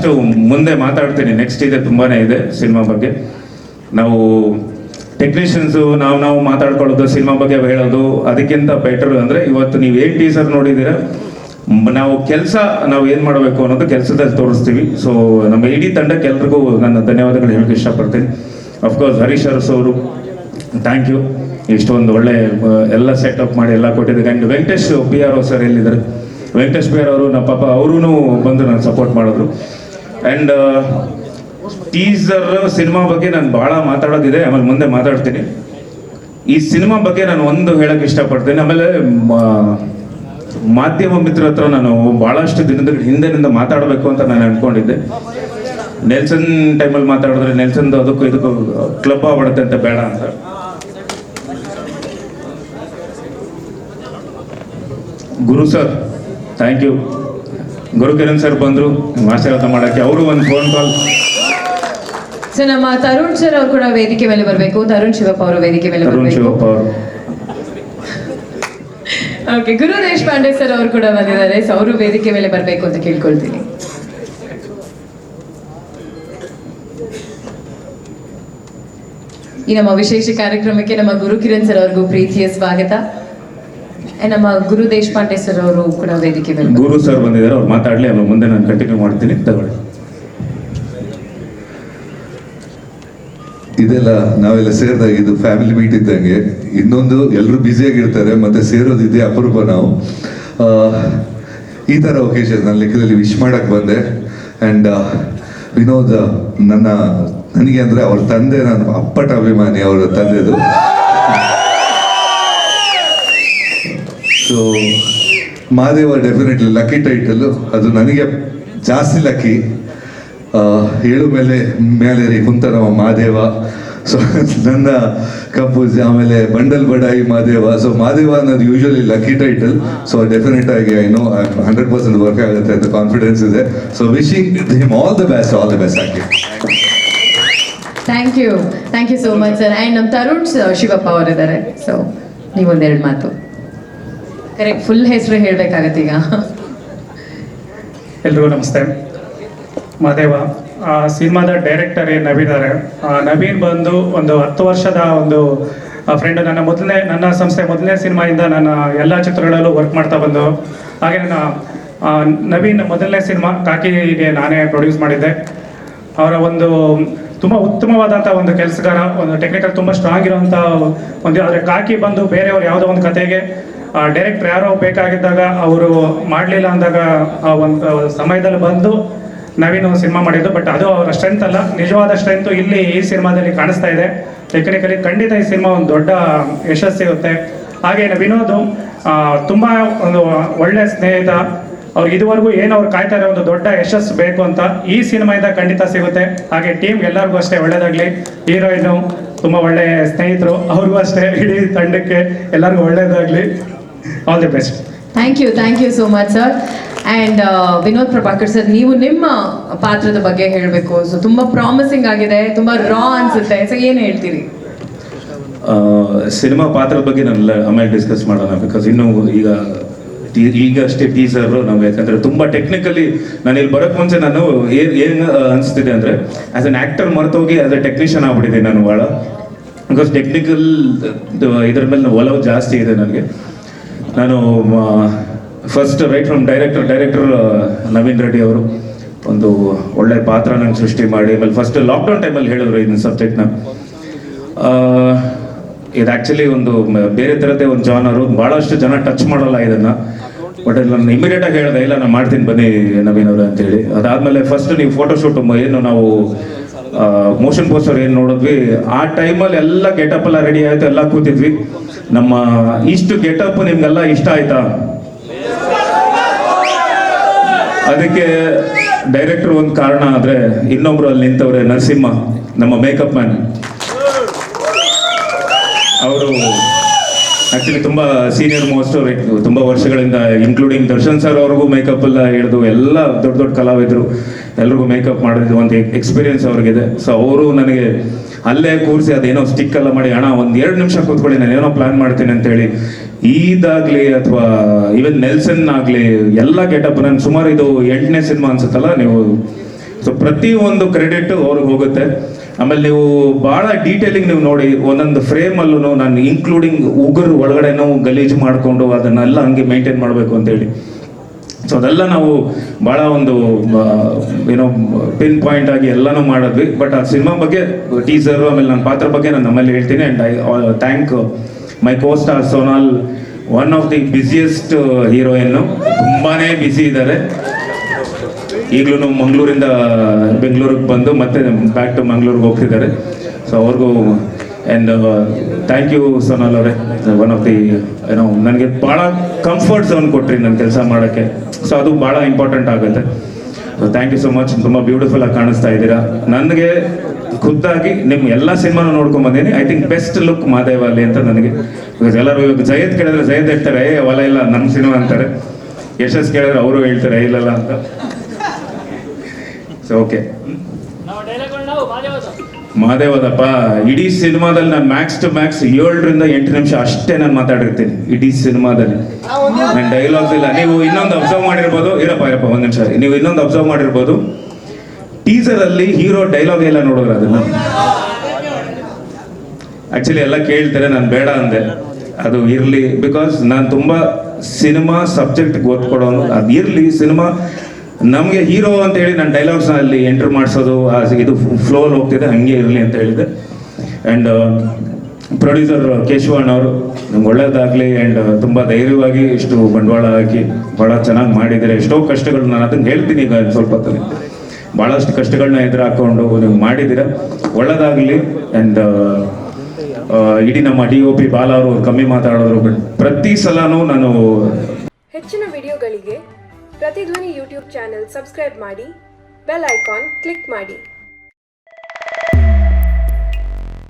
Last ಮುಂದೆ ಮಾತಾಡ್ತೀನಿ, next ಇದೆ, ತುಂಬಾ ಇದೆ ಸಿನಿಮಾ ಬಗ್ಗೆ. ನಾವು ಟೆಕ್ನಿಷಿಯನ್ಸು ನಾವು ಮಾತಾಡ್ಕೊಳ್ಳೋದು, ಸಿನಿಮಾ ಬಗ್ಗೆ ಹೇಳೋದು ಅದಕ್ಕಿಂತ ಬೆಟರ್ ಅಂದರೆ ಇವತ್ತು ನೀವು ಏನು ಟೀಸರ್ ನೋಡಿದ್ದೀರ, ನಾವು ನಾವು ಏನು ಮಾಡಬೇಕು ಅನ್ನೋದು ಕೆಲಸದಲ್ಲಿ ತೋರಿಸ್ತೀವಿ. ಸೊ ನಮ್ಮ ಇಡೀ ತಂಡಕ್ಕೆ ಎಲ್ರಿಗೂ ನನ್ನ ಧನ್ಯವಾದಗಳು ಹೇಳೋಕ್ಕೆ ಇಷ್ಟಪಡ್ತೀನಿ. ಅಫ್ಕೋರ್ಸ್ ಹರೀಶ್ ಅರಸ್ ಅವರು ಥ್ಯಾಂಕ್ ಯು, ಇಷ್ಟೊಂದು ಒಳ್ಳೆ ಎಲ್ಲ ಸೆಟಪ್ ಮಾಡಿ ಎಲ್ಲ ಕೊಟ್ಟಿದ್ದಾರೆ. And Venkatesh P R O sir ಎಲ್ಲಿದ್ದಾರೆ, ವೆಂಕಟೇಶ್ ಪಿ ಆರ್ ಅವರು ನಮ್ಮ ಪಾಪ ಅವರೂ ಬಂದು ನಾನು ಸಪೋರ್ಟ್ ಮಾಡಿದ್ರು. ಆ್ಯಂಡ್ ಟೀಸರ್ ಸಿನಿಮಾ ಬಗ್ಗೆ ನಾನು ಭಾಳ ಮಾತಾಡೋದಿದೆ, ಆಮೇಲೆ ಮುಂದೆ ಮಾತಾಡ್ತೀನಿ. ಈ ಸಿನಿಮಾ ಬಗ್ಗೆ ನಾನು ಒಂದು ಹೇಳೋಕ್ಕೆ ಇಷ್ಟಪಡ್ತೀನಿ. ಆಮೇಲೆ ಮಾಧ್ಯಮ ಮಿತ್ರ ಹತ್ರ ನಾನು ಭಾಳಷ್ಟು ದಿನದ ಹಿಂದಿನಿಂದ ಮಾತಾಡಬೇಕು ಅಂತ ನಾನು ಅಂದ್ಕೊಂಡಿದ್ದೆ. ನೆಲ್ಸನ್ ಟೈಮಲ್ಲಿ ಮಾತಾಡಿದ್ರೆ ನೆಲ್ಸನ್ದು ಅದಕ್ಕೂ ಇದಕ್ಕೂ ಕ್ಲಬ್ ಆಗ್ಬಿಡುತ್ತೆ ಅಂತ ಬೇಡ ಅಂತ. Guru sir thank you, Guru Kiran sir ಬಂದರು ಆಶೀರ್ವಾದ ಮಾಡೋಕ್ಕೆ, ಅವರು ಒಂದು ಫೋನ್ ಕಾಲ್. ಸೊ ನಮ್ಮ ತರುಣ್ ಸರ್ ಅವರು ಕೂಡ ವೇದಿಕೆ ಮೇಲೆ ಬರಬೇಕು. ತರುಣ್ ಶಿವಪ್ಪ ಅವರು ವೇದಿಕೆ ಮೇಲೆ ಬರಬೇಕು. ಓಕೆ, ಗುರು ದೇಶಪಾಂಡೆ ಸರ್ ಅವರು ಕೂಡ ಬಂದಿದ್ದಾರೆ. ಸೊ ಅವರು ವೇದಿಕೆ ಮೇಲೆ ಬರಬೇಕು ಅಂತ ಕೇಳ್ಕೊಳ್ತೀನಿ. ಈ ನಮ್ಮ ವಿಶೇಷ ಕಾರ್ಯಕ್ರಮಕ್ಕೆ ನಮ್ಮ ಗುರು ಕಿರಣ್ ಸರ್ ಅವ್ರಿಗೂ ಪ್ರೀತಿಯ ಸ್ವಾಗತ. ನಮ್ಮ ಗುರು ದೇಶಪಾಂಡೆ ಸರ್ ಅವರು ಕೂಡ ವೇದಿಕೆ ಮೇಲೆ. ಗುರು ಸರ್ ಬಂದಿದ್ದಾರೆ, ಅವ್ರು ಮಾತಾಡಲಿ, ಆಮೇಲೆ ಮುಂದೆ ನಾನು ಕಂಟಿನ್ಯೂ ಮಾಡ್ತೀನಿ. ತಗೊಳ್ಳಿ. ಇದೆಲ್ಲ ನಾವೆಲ್ಲ ಸೇರಿದಾಗ ಇದು ಫ್ಯಾಮಿಲಿ ಮೀಟ್ ಇದ್ದಂಗೆ. ಇನ್ನೊಂದು ಎಲ್ಲರೂ ಬ್ಯುಸಿಯಾಗಿರ್ತಾರೆ, ಮತ್ತೆ ಸೇರೋದು ಇದೇ ಅಪರೂಪ. ನಾವು ಈ ಥರ ಒಕೇಶನ್ ನನ್ನ ಲೆಕ್ಕದಲ್ಲಿ ವಿಶ್ ಮಾಡಕ್ಕೆ ಬಂದೆ. ಆ್ಯಂಡ್ ವಿನೋದ್ ನನಗೆ ಅಂದರೆ ಅವ್ರ ತಂದೆ, ನಾನು ಅಪ್ಪಟ ಅಭಿಮಾನಿ ಅವರ ತಂದೆದು. So Mahadeva definitely lucky title, ಅದು ನನಗೆ ಜಾಸ್ತಿ ಲಕ್ಕಿ. ಏಳು ಮೇಲೆ ಕುಂತ ನಮ್ಮ ಮಹಾದೇವ. ಸೊ ನನ್ನ ಕಂಪೋಸ್, ಆಮೇಲೆ ಬಂಡಲ್ ಬಡಾಯಿ ಮಹಾದೇವ. ಸೊ ಮಹಾದೇವ ಅನ್ನೋದು usually lucky title. So definite ಆಗಿ ಐ ನೋ 100% ವರ್ಕ್ ಆಗುತ್ತೆ ಅಂತ ಕಾನ್ಫಿಡೆನ್ಸ್ ಇದೆ. So wishing him all the best ಆಗಿ. Thank you so much sir. And ನಮ್ಮ ತರುಣ್ ಶಿವಪ್ಪ ಅವರಿದ್ದಾರೆ. ಸೊ ನೀವೊಂದೆರಡು ಮಾತು ಕರೆಕ್ಟ್ ಫುಲ್ ಹೆಸರು ಹೇಳಬೇಕಾಗತ್ತೆ ಈಗ. ಎಲ್ರಿಗೂ ನಮಸ್ತೆ. ಮಹಾದೇವ ಸಿನಿಮಾದ ಡೈರೆಕ್ಟರ್ ನವೀನ್. ನವೀನ್ ಬಂದು ಒಂದು 10 ವರ್ಷದ ಒಂದು ಫ್ರೆಂಡ್. ನನ್ನ ಸಂಸ್ಥೆ ಮೊದಲನೇ ಸಿನಿಮಾಯಿಂದ ನನ್ನ ಎಲ್ಲ ಚಿತ್ರಗಳಲ್ಲೂ ವರ್ಕ್ ಮಾಡ್ತಾ ಬಂದು. ಹಾಗೆ ನವೀನ್ ಮೊದಲನೇ ಸಿನಿಮಾ ಕಾಕಿಗೆ ನಾನೇ ಪ್ರೊಡ್ಯೂಸ್ ಮಾಡಿದ್ದೆ. ಅವರ ಒಂದು ತುಂಬ ಉತ್ತಮವಾದಂಥ ಒಂದು ಕೆಲಸಗಾರ, ಒಂದು ಟೆಕ್ನಿಕಲ್ ತುಂಬ ಸ್ಟ್ರಾಂಗ್ ಇರೋಂಥ ಒಂದು. ಆದರೆ ಕಾಕಿ ಬಂದು ಬೇರೆಯವ್ರು ಯಾವುದೋ ಒಂದು ಕತೆಗೆ ಡೈರೆಕ್ಟ್ರ್ ಯಾರೋ ಬೇಕಾಗಿದ್ದಾಗ ಅವರು ಮಾಡಲಿಲ್ಲ ಅಂದಾಗ ಆ ಒಂದು ಸಮಯದಲ್ಲಿ ಬಂದು ನವೀನ್ ಸಿನಿಮಾ ಮಾಡಿದ್ದು. ಬಟ್ ಅದು ಅವರ ಸ್ಟ್ರೆಂತ್ ಅಲ್ಲ, ನಿಜವಾದ ಸ್ಟ್ರೆಂತು ಇಲ್ಲಿ ಈ ಸಿನಿಮಾದಲ್ಲಿ ಕಾಣಿಸ್ತಾ ಇದೆ. ಟೆಕ್ನಿಕಲಿ ಖಂಡಿತ ಈ ಸಿನಿಮಾ ಒಂದು ದೊಡ್ಡ ಯಶಸ್ಸು ಸಿಗುತ್ತೆ. ಹಾಗೆ ವಿನೋದ್ ತುಂಬ ಒಂದು ಒಳ್ಳೆಯ ಸ್ನೇಹಿತ. ಅವ್ರಿಗೆ ಇದುವರೆಗೂ ಏನು ಅವ್ರು ಕಾಯ್ತಾ ಇರೋ ಒಂದು ದೊಡ್ಡ ಯಶಸ್ಸು ಬೇಕು ಅಂತ ಈ ಸಿನಿಮಾಯಿಂದ ಖಂಡಿತ ಸಿಗುತ್ತೆ. ಹಾಗೆ ಟೀಮ್ ಎಲ್ಲರಿಗೂ ಅಷ್ಟೇ ಒಳ್ಳೇದಾಗಲಿ. ಹೀರೋಯಿನ್ನು ತುಂಬ ಒಳ್ಳೆಯ ಸ್ನೇಹಿತರು, ಅವ್ರಿಗೂ ಅಷ್ಟೇ, ಇಡೀ ತಂಡಕ್ಕೆ ಎಲ್ಲರಿಗೂ ಒಳ್ಳೇದಾಗಲಿ. All the best. Thank you so much sir. And Vinod Prabhakar sir, ನೀವು ನಿಮ್ಮ ಪಾತ್ರದ ಬಗ್ಗೆ ಹೇಳಬೇಕು. ಸೊ ತುಂಬ ಪ್ರಾಮಿಸಿಂಗ್ ಆಗಿದೆ, ತುಂಬ ರಾ ಅನ್ಸುತ್ತೆ. ಸೊ ಏನು ಹೇಳ್ತೀರಿ? ಸಿನಿಮಾ ಪಾತ್ರದ ಬಗ್ಗೆ ನಾನು ಆಮೇಲೆ ಡಿಸ್ಕಸ್ ಮಾಡೋಣ. ಬಿಕಾಸ್ ಇನ್ನೂ ಈಗ ಅಷ್ಟೇ ಟೀಸರ್ ನಾವು, ಯಾಕಂದರೆ ತುಂಬ ಟೆಕ್ನಿಕಲಿ ನಾನು ಇಲ್ಲಿ ಬರೋಕ್ಕೆ ಮುಂಚೆ ನಾನು ಏನು ಅನಿಸ್ತಿದೆ ಅಂದರೆ ಆ್ಯಸ್ ಅನ್ ಆ್ಯಕ್ಟರ್ ಮರ್ತೋಗಿ ಆ್ಯಸ್ ಅ ಟೆಕ್ನಿಷಿಯನ್ ಆಗ್ಬಿಟ್ಟಿದೆ ನಾನು ಭಾಳ. ಬಿಕಾಸ್ ಟೆಕ್ನಿಕಲ್ ಇದ್ರ ಮೇಲೆ ಒಲವು ಜಾಸ್ತಿ ಇದೆ ನನಗೆ. ನಾನು first right from director Naveen Reddy ಅವರು ಒಂದು ಒಳ್ಳೆ ಪಾತ್ರ ನಂಗೆ ಸೃಷ್ಟಿ ಮಾಡಿ, ಆಮೇಲೆ ಫಸ್ಟ್ ಲಾಕ್ಡೌನ್ ಟೈಮಲ್ಲಿ ಹೇಳಿದ್ರು ಇದನ್ನ ಸಬ್ಜೆಕ್ಟ್ನ. ಇದು ಆ್ಯಕ್ಚುಲಿ ಒಂದು ಬೇರೆ ಥರದ್ದೇ ಒಂದು ಜಾನರು, ಭಾಳಷ್ಟು ಜನ ಟಚ್ ಮಾಡೋಲ್ಲ ಇದನ್ನು. ಬಟ್ ನಾನು ಇಮಿಡಿಯೇಟಾಗಿ ಹೇಳಿದೆ, ಇಲ್ಲ ನಾನು ಮಾಡ್ತೀನಿ ಬನ್ನಿ ನವೀನ್ ಅವರು ಅಂತೇಳಿ. ಅದಾದಮೇಲೆ ಫಸ್ಟ್ ನೀವು ಫೋಟೋಶೂಟ್ ಏನು ನಾವು ಮೋಷನ್ ಪೋಸ್ಟರ್ ಏನು ನೋಡಿದ್ವಿ, ಆ ಟೈಮಲ್ಲಿ ಎಲ್ಲ ಗೆಟಪ್ ಎಲ್ಲ ರೆಡಿ ಆಯಿತು, ಎಲ್ಲ ಕೂತಿದ್ವಿ. ನಮ್ಮ ಇಷ್ಟು ಗೆಟಪ್ ನಿಮ್ಗೆಲ್ಲ ಇಷ್ಟ ಆಯ್ತಾ? ಅದಕ್ಕೆ ಡೈರೆಕ್ಟರ್ ಒಂದು ಕಾರಣ ಆದರೆ, ಇನ್ನೊಬ್ರು ಅಲ್ಲಿ ನಿಂತವ್ರೆ ನರಸಿಂಹ, ನಮ್ಮ ಮೇಕಪ್ ಮ್ಯಾನ್. ಅವರು ಆ್ಯಕ್ಚುಲಿ ತುಂಬ ಸೀನಿಯರ್ ಮೋಸ್ಟ್, ತುಂಬ ವರ್ಷಗಳಿಂದ ಇನ್ಕ್ಲೂಡಿಂಗ್ ದರ್ಶನ್ ಸರ್ ಅವ್ರಿಗೂ ಮೇಕಪ್ ಎಲ್ಲ ಹಿಡಿದು ಎಲ್ಲ ದೊಡ್ಡ ಕಲಾವಿದರು ಎಲ್ರಿಗೂ ಮೇಕಪ್ ಮಾಡಿದ್ದು ಒಂದು ಎಕ್ಸ್ಪೀರಿಯನ್ಸ್ ಅವ್ರಿಗಿದೆ. ಸೊ ಅವರು ನನಗೆ ಅಲ್ಲೇ ಕೂರಿಸಿ ಅದೇನೋ ಸ್ಟಿಕ್ ಎಲ್ಲ ಮಾಡಿ, ಅಣ್ಣ ಒಂದು 2 ನಿಮಿಷ ಕೂತ್ಕೊಳ್ಳಿ, ನಾನು ಏನೋ ಪ್ಲಾನ್ ಮಾಡ್ತೀನಿ ಅಂತೇಳಿ. ಈದಾಗಲಿ ಅಥವಾ ಈವನ್ ನೆಲ್ಸನ್ ಆಗಲಿ ಎಲ್ಲ ಗೆಟಪ್, ನಾನು ಸುಮಾರು ಇದು 8ನೇ ಸಿನಿಮಾ ಅನ್ಸುತ್ತಲ್ಲ ನೀವು ಸೊ ಪ್ರತಿ ಒಂದು ಕ್ರೆಡಿಟ್ ಅವ್ರಿಗೆ ಹೋಗುತ್ತೆ. ಆಮೇಲೆ ನೀವು ಭಾಳ ಡೀಟೇಲಿಂಗ್ ನೀವು ನೋಡಿ ಒಂದೊಂದು ಫ್ರೇಮಲ್ಲೂ ನಾನು ಇನ್ಕ್ಲೂಡಿಂಗ್ ಉಗುರು ಒಳಗಡೆನೂ ಗಲೀಜು ಮಾಡಿಕೊಂಡು ಅದನ್ನೆಲ್ಲ ಹಂಗೆ ಮೇಂಟೈನ್ ಮಾಡಬೇಕು ಅಂತೇಳಿ. ಸೊ ಅದೆಲ್ಲ ನಾವು ಭಾಳ ಒಂದು ಏನೋ ಪಿನ್ ಪಾಯಿಂಟ್ ಆಗಿ ಎಲ್ಲನೂ ಮಾಡಿದ್ವಿ. ಬಟ್ ಆ ಸಿನಿಮಾ ಬಗ್ಗೆ ಟೀಸರು ಆಮೇಲೆ ನನ್ನ ಪಾತ್ರ ಬಗ್ಗೆ ನಾನು ನಮ್ಮಲ್ಲಿ ಹೇಳ್ತೀನಿ. And I thank my co star Sonal, one of the busiest heroine, ತುಂಬಾ ಬ್ಯುಸಿ ಇದ್ದಾರೆ. ಈಗಲೂ ಮಂಗಳೂರಿಂದ ಬೆಂಗಳೂರಿಗೆ ಬಂದು ಮತ್ತೆ ಬ್ಯಾಕ್ ಟು ಮಂಗಳೂರಿಗೆ ಹೋಗ್ತಿದ್ದಾರೆ. ಸೊ ಅವ್ರಿಗೂ ಆ್ಯಂಡ್ ಥ್ಯಾಂಕ್ ಯು ಸೋನಾಲ್ ಅವರೇ, ಒನ್ ಆಫ್ ದಿ ಏನೋ ನನಗೆ ಭಾಳ ಕಂಫರ್ಟ್ ಝೋನ್ ಕೊಟ್ರಿ ನನ್ನ ಕೆಲಸ ಮಾಡೋಕ್ಕೆ. ಸೊ ಅದು ಭಾಳ ಇಂಪಾರ್ಟೆಂಟ್ ಆಗುತ್ತೆ. So thank you so much. ತುಂಬ ಬ್ಯೂಟಿಫುಲ್ ಆಗಿ ಕಾಣಿಸ್ತಾ ಇದ್ದೀರಾ. ನನಗೆ ಖುದ್ದಾಗಿ ನಿಮ್ಮ ಎಲ್ಲ ಸಿನಿಮಾನು ನೋಡ್ಕೊಂಡ್ ಬಂದೀನಿ. I think best look Madeva ಅಲ್ಲಿ ಅಂತ ನನಗೆ. ಬಿಕಾಸ್ ಎಲ್ಲರೂ ಇವಾಗ ಜಯತ್ ಕೇಳಿದ್ರೆ ಜಯತ್ ಹೇಳ್ತಾರೆ ಹೊಲ ಇಲ್ಲ ನಮ್ಮ ಸಿನಿಮಾ ಅಂತಾರೆ, ಯಶಸ್ ಕೇಳಿದ್ರೆ ಅವರು ಹೇಳ್ತಾರೆ ಇಲ್ಲಲ್ಲ ಅಂತ. ಸೊ ಓಕೆ, ಮಹಾದೇವದಪ್ಪ ಇಡೀ ಸಿನಿಮಾದಲ್ಲಿ ನಾನು ಮ್ಯಾಕ್ಸ್ ಟು ಮ್ಯಾಕ್ಸ್ 7ರಿಂದ 8 ನಿಮಿಷ ಅಷ್ಟೇ ನಾನು ಮಾತಾಡಿರ್ತೀನಿ ಇಡೀ ಸಿನಿಮಾದಲ್ಲಿ. ನನ್ನ ಡೈಲಾಗ್ಸ್ ಇಲ್ಲ. ನೀವು ಇನ್ನೊಂದು ಅಬ್ಸರ್ವ್ ಮಾಡಿರ್ಬೋದು, ಇರಪ್ಪ ಒಂದು ನಿಮಿಷ, ನೀವು ಇನ್ನೊಂದು ಅಬ್ಸರ್ವ್ ಮಾಡಿರ್ಬೋದು, ಟೀಸರ್ ಅಲ್ಲಿ ಹೀರೋ ಡೈಲಾಗ್ ಎಲ್ಲ ನೋಡಿದ್ರೆ ಅದನ್ನ ಆಕ್ಚುಲಿ ಎಲ್ಲ ಕೇಳ್ತಾರೆ, ನಾನು ಬೇಡ ಅಂದೆ ಅದು ಇರಲಿ. ಬಿಕಾಸ್ ನಾನು ತುಂಬಾ ಸಿನಿಮಾ ಸಬ್ಜೆಕ್ಟ್ ಓದ್ಕೊಡೋನು, ಅದು ಇರಲಿ ಸಿನಿಮಾ ನಮಗೆ ಹೀರೋ ಅಂತ ಹೇಳಿ ನಾನು ಡೈಲಾಗ್ಸ್ನ ಅಲ್ಲಿ ಎಂಟರ್ ಮಾಡಿಸೋದು, ಇದು ಫ್ಲೋ ಹೋಗ್ತಿದೆ ಹಂಗೆ ಇರಲಿ ಅಂತ ಹೇಳಿದೆ. ಆ್ಯಂಡ್ ಪ್ರೊಡ್ಯೂಸರ್ ಕೇಶವಣ್ಣ ಅವರು ನಮ್ಗೆ ಒಳ್ಳೇದಾಗಲಿ. ಆ್ಯಂಡ್ ತುಂಬ ಧೈರ್ಯವಾಗಿ ಇಷ್ಟು ಬಂಡವಾಳ ಹಾಕಿ ಭಾಳ ಚೆನ್ನಾಗಿ ಮಾಡಿದ್ದಾರೆ. ಎಷ್ಟೋ ಕಷ್ಟಗಳು ನಾನು ಅದನ್ನು ಹೇಳ್ತೀನಿ ಈಗ ಸ್ವಲ್ಪ ಹೊತ್ತಲ್ಲಿ, ಭಾಳಷ್ಟು ಕಷ್ಟಗಳನ್ನ ಎದುರು ಹಾಕೊಂಡು ನೀವು ಮಾಡಿದ್ದೀರಾ, ಒಳ್ಳೇದಾಗಲಿ. ಆ್ಯಂಡ್ ಇಡೀ ನಮ್ಮ DOP ಬಾಲ ಅವರು ಕಮ್ಮಿ ಮಾತಾಡೋರು, ಬಟ್ ಪ್ರತಿ ಸಲನೂ ನಾನು ಹೆಚ್ಚಿನ ವಿಡಿಯೋಗಳಿಗೆ ಪ್ರತಿಧ್ವನಿ ಯೂಟ್ಯೂಬ್ ಚಾನೆಲ್ ಸಬ್ಸ್ಕ್ರೈಬ್ ಮಾಡಿ, ಬೆಲ್ ಐಕಾನ್ ಕ್ಲಿಕ್ ಮಾಡಿ.